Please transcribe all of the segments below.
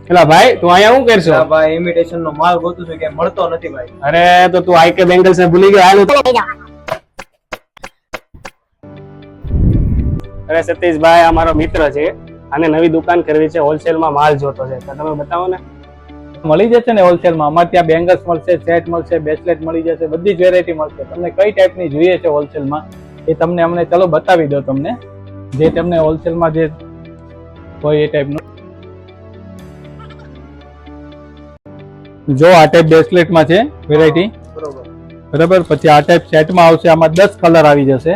એલા ભાઈ તું અહીંયા શું કરશો? ભાઈ ઇમિટેશન નો માલ ગોતું છું કે મળતો નથી ભાઈ. અરે તો તું આઈકે બેંગલ્સ ને ભૂલી ગયો? હાલ અરે સતીશભાઈ આ મારો મિત્ર છે, આને નવી દુકાન કરવી છે, હોલસેલ માં માલ જોતો છે, તો તમે બતાવો ને. મળી જશે ને હોલસેલ માં? અમારે ત્યાં બેંગલ્સ મળશે, સેટ મળશે, બ્રેસલેટ મળી જશે, બધી જ વેરાયટી મળશે. તમને કઈ ટાઈપની જોઈએ છે હોલસેલ માં એ તમને અમને ચલો બતાવી દો. તમને જે તમને હોલસેલ માં જે હોય એ ટાઈપનું જો. આ ટાઈપ બ્રેસલેટ માં છે વેરાયટી, બરાબર. પછી આ ટાઈપ સેટ માં આવશે, આમાં 10 કલર આવી જશે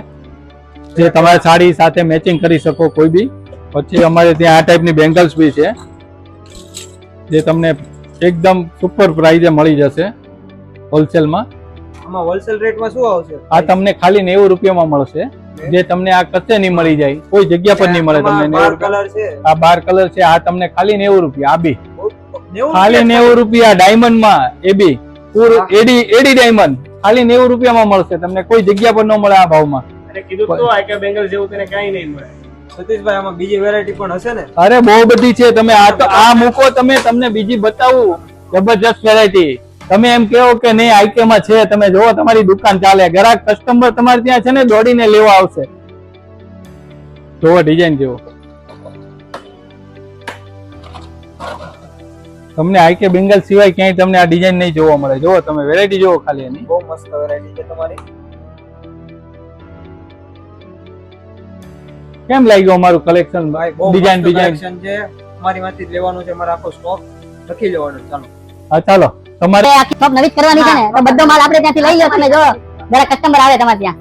જે તમારે સાડી સાથે મેચિંગ કરી શકો કોઈ બી. પછી અમારે ત્યાં આ ટાઈપની બેંગલ્સ બી છે જે તમને એકદમ સુપર પ્રાઇઝે મળી જશે હોલસેલમાં. આમાં હોલસેલ રેટમાં શું આવશે? આ તમને ખાલી 90 રૂપિયામાં મળશે, જે તમને આ કચ્ચે નહીં મળી જાય, કોઈ જગ્યા પર નહીં મળે તમને. 12 કલર છે, આ 12 કલર છે, આ તમને ખાલી 90 રૂપિયા. આ બી 90 ખાલી 90 રૂપિયા ડાયમંડ માં, એ બી એડી ડાયમંડ ખાલી 90 રૂપિયામાં મળશે તમને, કોઈ જગ્યા પર ન મળે આ ભાવમાં. અરે કીધું તો આઈકે બેંગલ્સ જેવું તને કઈ નહીં મળે. સતીશભાઈ આમાં બીજી વેરાયટી પણ હશે ને? અરે બહુ બધી છે, તમે આ તો આ મૂકો, તમે તમને બીજી બતાવું જબરજસ્ત વેરાયટી. તમે એમ કહો કે નહીં આઈકે માં છે, તમે જોવો તમારી દુકાન ચાલે, ગ્રાહક કસ્ટમર તમારે ત્યાં છે ને દોડીને લેવા આવશે. જોવો ડિઝાઇન જેવો, તમને આઈકે બેંગલ સિવાય ક્યાંય તમને આ ડિઝાઇન નહીં જોવા મળે. જોવો તમે વેરાયટી જોવો ખાલી એની, બહુ મસ્ત વેરાયટી છે તમારી. કેમ લાગ્યું અમારું કલેક્શન? ભાઈ બહુ ડિઝાઇન મસ્ત ડિઝાઇન collection છે, અમારી માંથી જ લેવાનું છે, અમારો આખો સ્ટોક લખી લેવાનો. ચાલો હા ચાલો તમારે આખી શોપ નવી જ કરવાની છે ને, તો બધો માલ આપણે ત્યાંથી લઈ લો. તમે જો જરા કસ્ટમર આવે તમારે ત્યાં